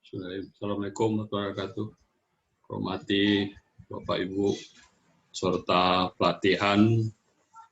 Assalamualaikum warahmatullahi wabarakatuh. Hormati Bapak Ibu serta pelatihan,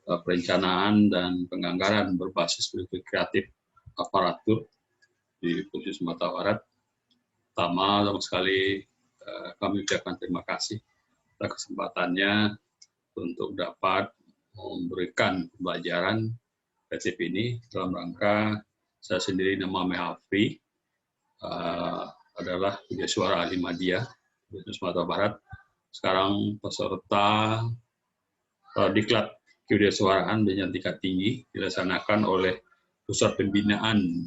perencanaan dan penganggaran berbasis pendidikan kreatif aparatur di Provinsi Sumatera Barat. Pertama sekali kami ucapkan terima kasih atas kesempatannya untuk dapat memberikan pembelajaran kreatif ini dalam rangka saya sendiri nama Mehafri, adalah Widya Suara Ahli Madya di Sumatera Barat. Sekarang peserta Diklat Kewirausahaan dengan tingkat tinggi dilaksanakan oleh Pusat Pembinaan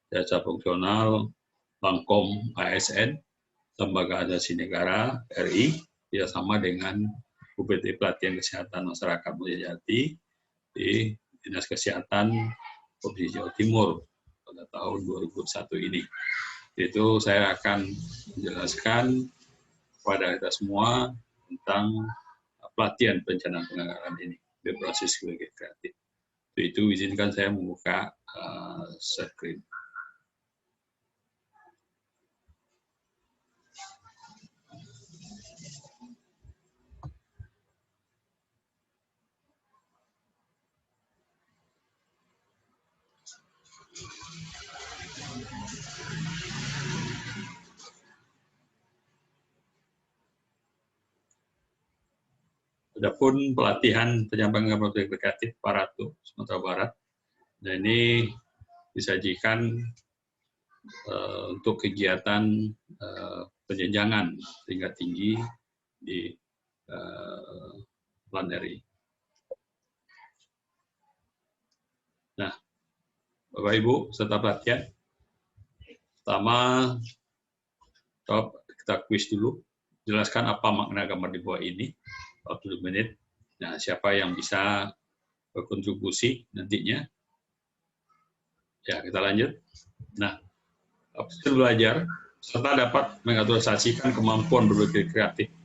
Jasa Fungsional Bangkom ASN, Lembaga Asasi Negara RI, sama dengan UPT Pelatihan Kesehatan Masyarakat Mulyajati di Dinas Kesehatan Provinsi Jawa Timur pada tahun 2021 ini. Itu saya akan menjelaskan kepada kita semua tentang pelatihan perencanaan penganggaran ini berbasis pendidikan kreatif. Itu izinkan saya membuka screen. Adapun pelatihan penyampaian pendidikan kreatif aparatur Sumatera Barat, nah ini disajikan untuk kegiatan penjenjangan tingkat tinggi di LAN-RI. Nah, Bapak Ibu serta pelatihan, pertama kita kuis dulu, jelaskan apa makna gambar di bawah ini. 40 menit. Nah, siapa yang bisa berkontribusi nantinya? Ya, kita lanjut. Nah, belajar serta dapat mengaktualisasikan kemampuan berpikir kreatif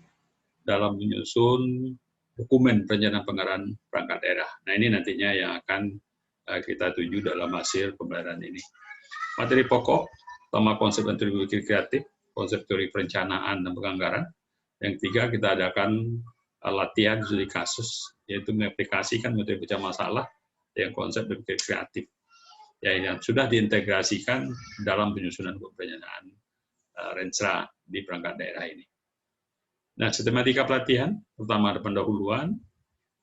dalam menyusun dokumen perencanaan penganggaran perangkat daerah. Nah, ini nantinya yang akan kita tuju dalam hasil pembelajaran ini. Materi pokok, pertama konsep dan teori berpikir kreatif, konsep teori perencanaan dan penganggaran. Yang ketiga, kita adakan latihan studi kasus, yaitu mengaplikasikan metode pecah masalah yang konsep berpikir kreatif, yang sudah diintegrasikan dalam penyusunan perencanaan Renstra di perangkat daerah ini. Nah, sistematika pelatihan, pertama ada pendahuluan,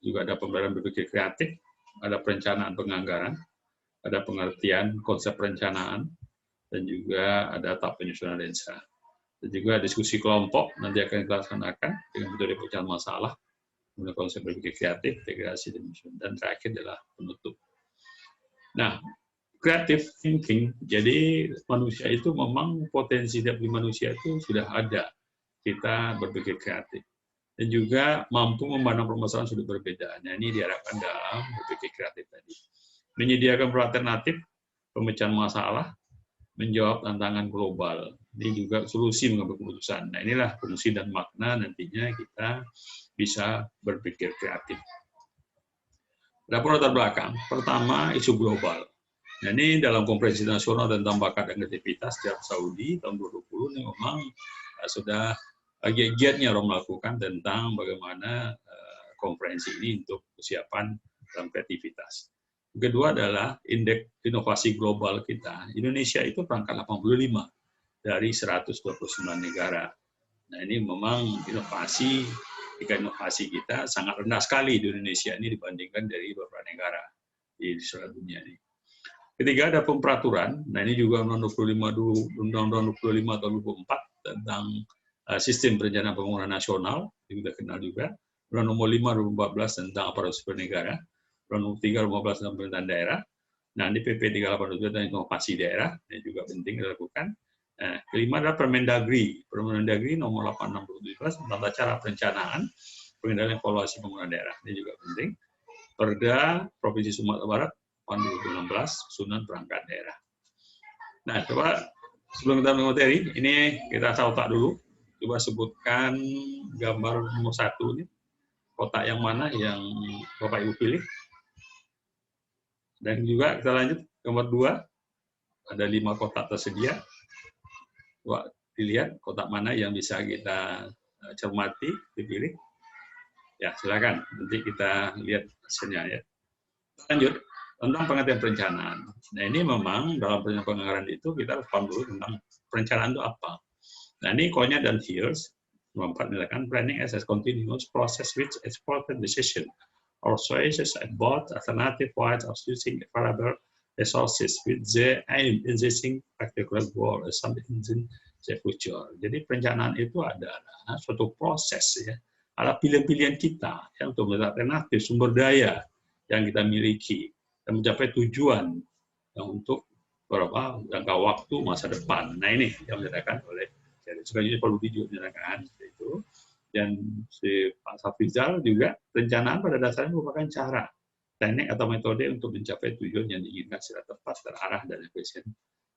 juga ada pembelajaran berpikir kreatif, ada perencanaan penganggaran, ada pengertian konsep perencanaan, dan juga ada tahap penyusunan Renstra. Dan juga diskusi kelompok nanti akan dilaksanakan dengan metode pecahan masalah, kemudian konsep berpikir kreatif, integrasi, dan terakhir adalah penutup. Nah, creative thinking, jadi manusia itu memang potensi dari manusia itu sudah ada, kita berpikir kreatif. Dan juga mampu memandang permasalahan sudut berbeda. Nah, ini diharapkan dalam berpikir kreatif tadi. Menyediakan alternatif, pemecahan masalah, menjawab tantangan global. Ini juga solusi mengambil keputusan. Nah, inilah fungsi dan makna nantinya kita bisa berpikir kreatif. Adapun latar belakang, pertama isu global. Nah, ini dalam konferensi nasional tentang bakat dan kreativitas di Arab Saudi tahun 2020 ini memang sudah giat-giatnya orang melakukan tentang bagaimana konferensi ini untuk persiapan dalam kreativitas. Kedua adalah indeks inovasi global kita. Indonesia itu perangkat 85 dari 129 negara. Nah, ini memang tingkat inovasi kita sangat rendah sekali di Indonesia ini dibandingkan dari beberapa negara di seluruh dunia ini. Ketiga ada peraturan. Nah, ini juga Undang-Undang 25 tahun 2004 tentang sistem perencanaan pembangunan nasional, yang kita kenal juga. Undang nomor 5 2014 tentang aparatur sipil negara. Undang nomor 3 2015 tentang pemerintahan daerah. Nah, ini PP 38 tentang inovasi daerah, ini juga penting dilakukan. Nah, kelima adalah Permendagri. Permendagri nomor 86 2017 tentang tata cara perencanaan, pengendalian evaluasi pembangunan daerah. Ini juga penting. Perda Provinsi Sumatera Barat tahun 2016, susunan perangkat daerah. Nah, coba sebelum kita mulai materi, ini kita otak dulu. Coba sebutkan gambar nomor 1 ini. Kotak yang mana yang Bapak Ibu pilih. Dan juga kita lanjut gambar 2. Ada 5 kotak tersedia. Coba dilihat kotak mana yang bisa kita cermati, dipilih. Ya, silakan. Nanti kita lihat hasilnya ya. Lanjut, tentang pengertian perencanaan. Nah, ini memang dalam penganggaran itu kita harus paham dulu tentang perencanaan itu apa. Nah, ini Konya dan Fields memperkenalkan planning as a continuous process which explores decision or choices about alternative ways of using available resources with the aim existing particular goal or something in the future. Jadi perencanaan itu adalah suatu proses ya, ada pilihan-pilihan kita ya, untuk melihat alternatif sumber daya yang kita miliki dan mencapai tujuan yang untuk beberapa jangka waktu masa depan. Nah ini yang dikatakan oleh sebenarnya perlu dijelaskan itu. Dan si Pak Safrizal juga perencanaan pada dasarnya merupakan cara, teknik atau metode untuk mencapai tujuan yang diinginkan secara tepat, terarah dan efisien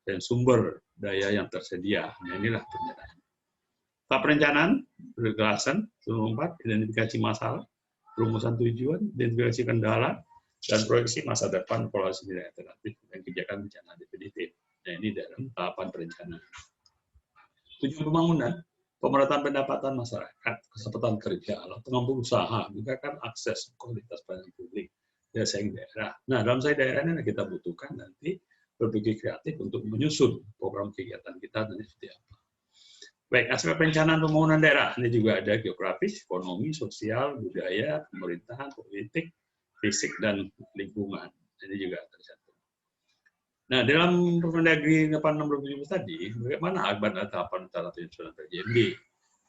dan sumber daya yang tersedia. Nah inilah perencanaan. Tahap perencanaan berkelasan, 4, identifikasi masalah, rumusan tujuan, identifikasi kendala, dan proyeksi masa depan, evaluasi nilai alternatif, dan kebijakan rencana definitif. Nah ini dalam tahapan perencanaan. Tujuan pembangunan, pemerataan pendapatan masyarakat, kesempatan kerja, pengembangan usaha, juga kan akses kualitas pelayanan publik, daya saing daerah. Nah, dalam saing daerah ini kita butuhkan nanti berpikir kreatif untuk menyusun program kegiatan kita nanti seperti apa. Baik, aspek perencanaan pembangunan daerah ini juga ada geografis, ekonomi, sosial, budaya, pemerintahan, politik, fisik, dan lingkungan. Ini juga tercantum. Nah, dalam Permendagri 86/2017 tadi, bagaimana ada tahapan penyusunan PJMD?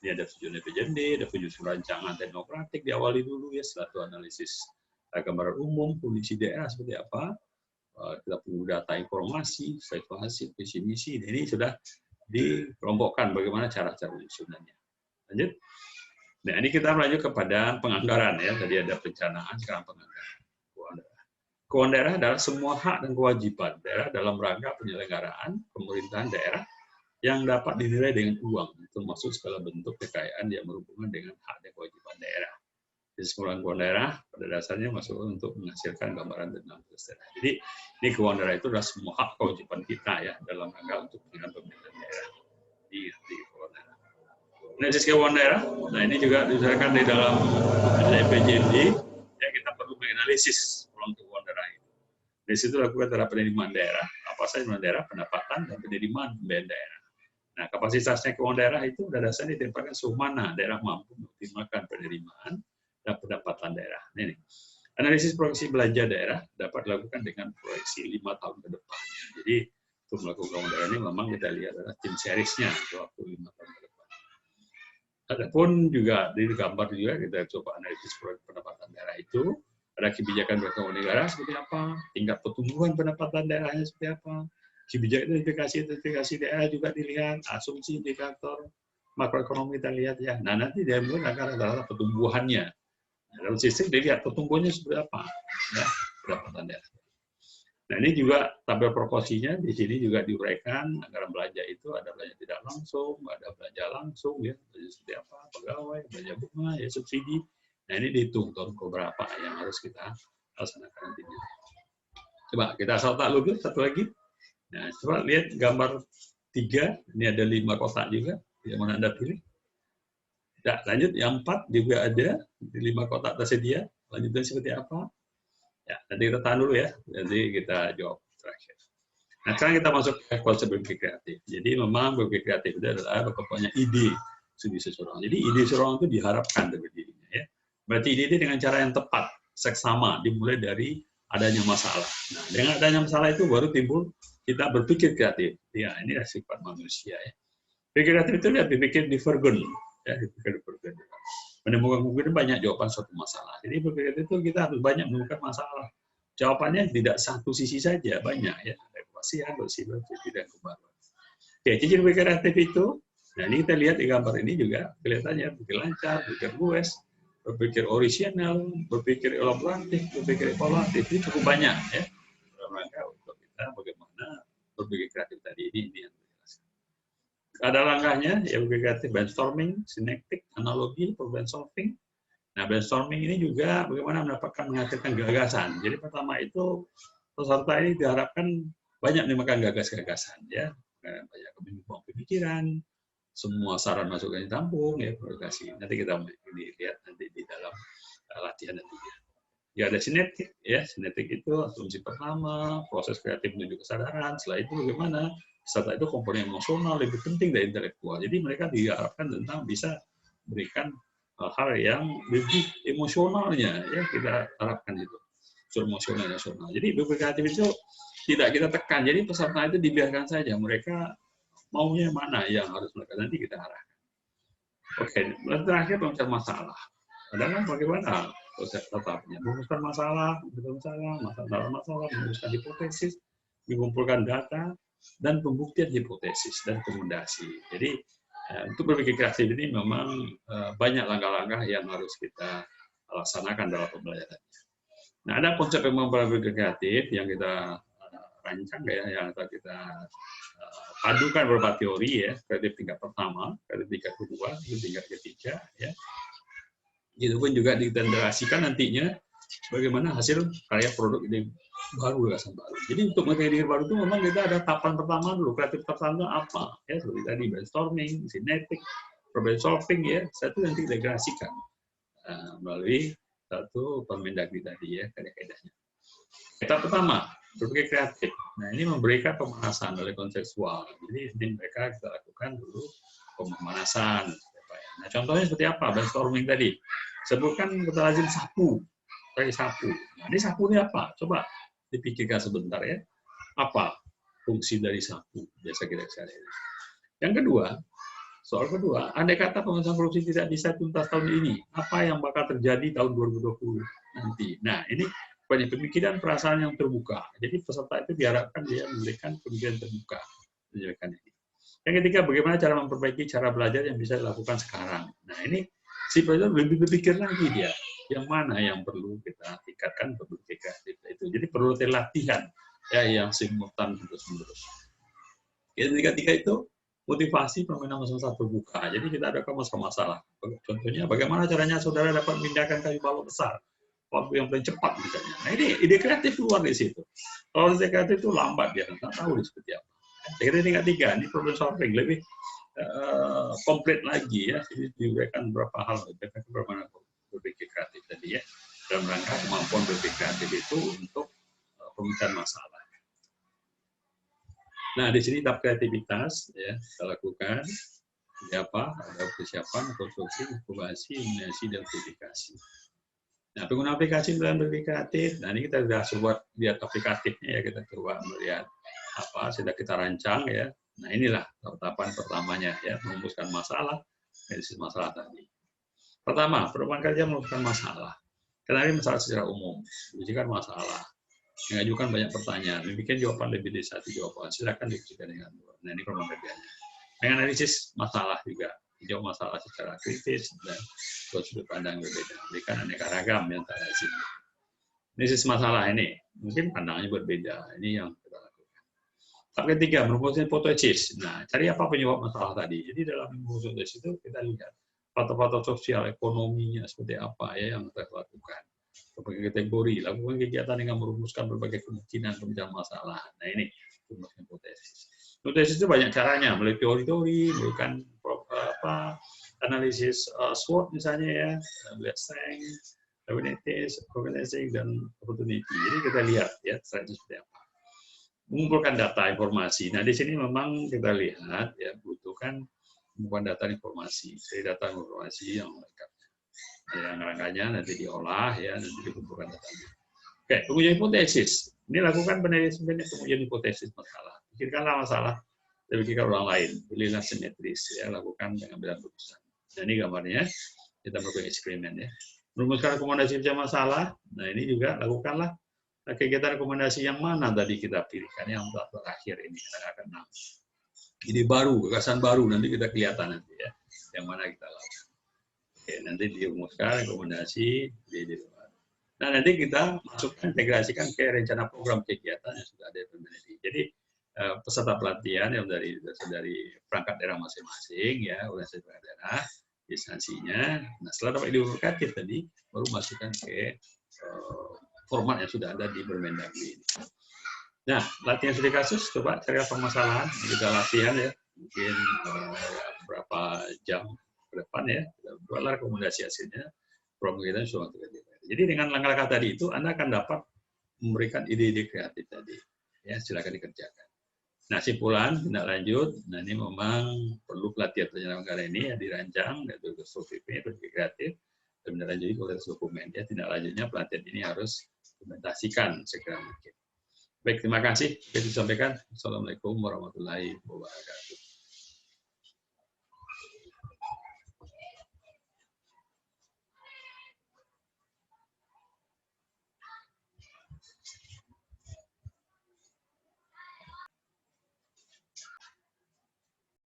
Ini ada tujuan PJMD, ada penyusunan rancangan teknokratik diawali dulu ya, setelah itu analisis gambaran umum, kondisi daerah seperti apa, kita perlu data informasi, evaluasi, visi misi. Ini sudah dikelompokkan bagaimana cara-cara penyusunannya. Lanjut. Nah, ini kita melanjut kepada penganggaran ya. Tadi ada perencanaan, sekarang penganggaran. Keuangan daerah adalah semua hak dan kewajiban daerah dalam rangka penyelenggaraan pemerintahan daerah yang dapat dinilai dengan uang, termasuk segala bentuk kekayaan yang berhubungan dengan hak dan kewajiban daerah. Jadi semua keuangan daerah pada dasarnya masuk untuk menghasilkan gambaran tentang daerah. Jadi ini keuangan daerah itu adalah semua hak kewajiban kita ya dalam rangka untuk pemerintahan daerah. Di keuangan daerah. Analisis keuangan daerah, nah ini juga diusahakan di dalam PJMD, ya kita perlu menganalisis ulang keuangan daerah itu. Di situ lakukan antara penerimaan daerah, apa saja penerimaan daerah, pendapatan, dan penerimaan pembiayaan daerah. Nah, kapasitasnya keuangan daerah itu pada dasarnya ditempatkan sejauh mana daerah mampu mengoptimalkan penerimaan dan pendapatan daerah. Ini. Analisis proyeksi belanja daerah dapat dilakukan dengan proyeksi 5 tahun ke depan. Jadi, untuk melakukan keuangan daerah ini memang kita lihat adalah tim seriesnya waktu 5 tahun ke depan. Adapun juga di gambar juga kita coba analisis proyek pendapatan daerah itu, ada kebijakan berkeuangan negara seperti apa, tingkat pertumbuhan pendapatan daerahnya seperti apa, kebijakan identifikasi daerah juga dilihat, asumsi indikator makroekonomi kita lihat ya. Nah nanti dia mulai akan adalah pertumbuhannya. Nah, dalam sistem dilihat pertumbuhannya seperti apa, ya, pendapatan daerah. Nah ini juga tabel proporsinya di sini juga diuraikan anggaran belanja itu ada belanja tidak langsung, ada belanja langsung ya, belanja seperti apa, pegawai, belanja bunga, ya subsidi. Nah ini dihitung tahun berapa yang harus kita laksanakan nantinya. Coba kita salta dulu satu lagi. Nah coba lihat gambar 3, ini ada 5 kotak juga, yang mana Anda pilih. Nah, lanjut yang 4 juga ada, 5 kotak tersedia, lanjutnya seperti apa? Ya, nanti kita tahan dulu ya, nanti kita jawab terakhir. Nah, sekarang kita masuk ke konsep berpikir kreatif. Jadi memang berpikir kreatif itu adalah berkembangnya ide studi seseorang. Jadi ide seseorang itu diharapkan dari dirinya ya. Berarti ide dengan cara yang tepat, seksama, dimulai dari adanya masalah. Nah, dengan adanya masalah itu baru timbul kita berpikir kreatif. Ya, ini adalah sifat manusia ya. Berpikir kreatif itu lihat berpikir divergen, ya, berpikir divergen. Menemukan mungkin banyak jawaban suatu masalah. Jadi berpikir itu kita harus banyak menemukan masalah. Jawabannya tidak satu sisi saja, banyak ya. Ada kepastian, bersifat, dan kebaruan. Oke, ciri berpikir kreatif itu, nah ini kita lihat di gambar ini juga kelihatannya berpikir lancar, berpikir luas, berpikir orisinal, berpikir elaboratif, berpikir evaluatif, itu cukup banyak ya. Dalam rangka untuk kita bagaimana berpikir kreatif tadi ini yang ada langkahnya, ya berpikir kreatif brainstorming, sinektik, analogi, problem solving. Nah, brainstorming ini juga bagaimana menghasilkan gagasan. Jadi pertama itu peserta ini diharapkan banyak menemukan gagasan-gagasan, ya. banyak pemikiran, semua saran masukan ditampung, ya komunikasi. Nanti kita lihat nanti di dalam latihan nantinya. Ya ada sinetik, ya sinetik itu asumsi pertama, proses kreatif menuju kesadaran. Setelah itu bagaimana? Setelah itu komponen emosional lebih penting dari intelektual. Jadi mereka diharapkan tentang bisa berikan hal yang lebih emosionalnya, ya kita harapkan itu, unsur emosional nasional. Jadi berpikir kreatif itu tidak kita tekan. Jadi peserta itu dibiarkan saja. Mereka maunya mana yang harus mereka nanti kita arahkan. Oke, terakhir mencari masalah. Adalah bagaimana proses tetapnya, merumuskan masalah, merumuskan hipotesis, mengumpulkan data, dan pembuktian hipotesis dan rekomendasi. Jadi untuk berpikir kreatif ini memang banyak langkah-langkah yang harus kita laksanakan dalam pembelajaran. Nah, ada konsep yang berpikir kreatif yang kita rancang ya, yang kita padukan beberapa teori ya, kreatif tingkat pertama, kreatif tingkat kedua, tingkat ketiga ya. Itu pun juga ditenderasikan nantinya bagaimana hasil karya produk ini baru, gagasan baru. Jadi untuk materi baru itu memang kita ada tahapan pertama dulu, kreatif pertama apa ya, seperti tadi brainstorming, sinetik, problem solving ya, satu yang diintegrasikan melalui satu Permendagri tadi ya, kaedah-kaedahnya. Tahap pertama, berpikir kreatif. Nah, ini memberikan pemanasan oleh kontekstual. Jadi ini mereka kita lakukan dulu pemanasan. Nah, contohnya seperti apa? Brainstorming tadi. Sebutkan kata lazim sapu. Kayak sapu. Nah, ini sapu ini apa? Coba dipikirkan sebentar ya. Apa fungsi dari sapu? Biasa kita cari. Yang kedua, soal kedua, andai kata pemerintahan korupsi tidak bisa tuntas tahun ini, apa yang bakal terjadi tahun 2020 nanti? Nah, ini banyak pemikiran perasaan yang terbuka. Jadi peserta itu diharapkan dia memberikan pemikiran terbuka. Yang ketiga, bagaimana cara memperbaiki cara belajar yang bisa dilakukan sekarang. Nah, ini si pelajar lebih berpikir lagi dia, yang mana yang perlu kita tingkatkan berpikir kreatif itu. Jadi perlu latihan ya yang simultan terus-menerus. Yang ketiga itu motivasi permainan masalah terbuka. Jadi kita ada masalah. Contohnya, bagaimana caranya saudara dapat memindahkan kayu balok besar waktu yang paling cepat misalnya. Nah, ini ide kreatif keluar di situ. Kalau ide kreatif itu lambat dia nggak tahu seperti apa. Jadi tingkat tiga ini problem solving lebih komplit lagi ya. Jadi diberikan beberapa hal, bagaimana berpikir kreatif tadi ya, dalam rangka kemampuan berpikir kreatif itu untuk pemecahan masalah. Nah, di sini tahap kreativitas ya kita lakukan. Jadi apa? Ada persiapan, konstruksi, inkubasi, eliminasi, dan verifikasi. Nah, penggunaan aplikasi dalam berpikir kreatif. Nah, ini kita sudah buat lihat aplikatifnya ya, kita coba melihat apa sudah kita rancang ya. Nah, inilah tahapan pertamanya ya, merumuskan masalah, analisis masalah tadi. Pertama, perubahan kerja merumuskan masalah. Kenali masalah secara umum, ujikan masalah, mengajukan banyak pertanyaan, membuat jawaban lebih dari satu jawaban. Silakan diskusikan dengan dua. Nah, ini perubahan kerjanya. Dengan analisis masalah juga, jawab masalah secara kritis dan sudut pandang berbeda. Berikan aneka ragam yang tak lazim. Analisis masalah ini mungkin pandangannya berbeda. Ini yang kita lakukan. Tahap ketiga, merumuskan hipotesis. Nah, cari apa penyebab masalah tadi. Jadi dalam hipotesis itu kita lihat faktor-faktor sosial, ekonominya seperti apa ya yang kita lakukan. Berbagai kategori, lakukan kegiatan dengan merumuskan berbagai kemungkinan pemecahan masalah. Nah, ini merumuskan hipotesis. Hipotesis itu banyak caranya, melalui teori-teori, melakukan analisis SWOT misalnya ya, melihat strength, weakness, organizing, dan opportunity. Jadi kita lihat ya strategi seperti apa. Mengumpulkan data informasi. Nah, di sini memang kita lihat ya butuhkan mengumpulkan data informasi, jadi data informasi yang lengkap. Yang rangkanya nanti diolah ya, nanti dikumpulkan datanya. Oke, pengujian hipotesis. Ini lakukan penelitian pengujian hipotesis masalah. Pikirkanlah masalah, dan pikirkan orang lain. Pilihlah simetris ya, lakukan pengambilan keputusan. Nah, ini gambarnya. Kita melakukan eksperimen ya. Merumuskan rekomendasi pencari masalah. Nah, ini juga lakukanlah kegiatan rekomendasi yang mana tadi kita pilihkan yang terakhir ini akan 6. Ide baru, gagasan baru nanti kita kelihatan nanti ya, yang mana kita lakukan. Oke, nanti dirumuskan rekomendasi di ide baru. Nah, nanti kita masukkan integrasikan ke rencana program kegiatan yang sudah ada di Permendagri. Jadi peserta pelatihan yang dari perangkat daerah masing-masing ya, organisasi perangkat daerah, instansinya. Nah, setelah dapat ide kreatif tadi, baru masukkan ke format yang sudah ada di Permendagri. Nah, latihan studi kasus, coba cari permasalahan, kita latihan ya, mungkin berapa jam ke depan ya, kita buatlah rekomendasi hasilnya, program kita sudah. Jadi dengan langkah-langkah tadi itu, Anda akan dapat memberikan ide-ide kreatif tadi. Ya, silakan dikerjakan. Nah, simpulan, tindak lanjut, nah ini memang perlu pelatihan penyelenggaraan kali ini ya, dirancang, dan berstruktur kreatif, dan menindaklanjuti oleh dokumen. Ya, tindak lanjutnya pelatihan ini harus implementasikan segera mungkin. Baik, terima kasih. Saya disampaikan. Assalamualaikum warahmatullahi wabarakatuh.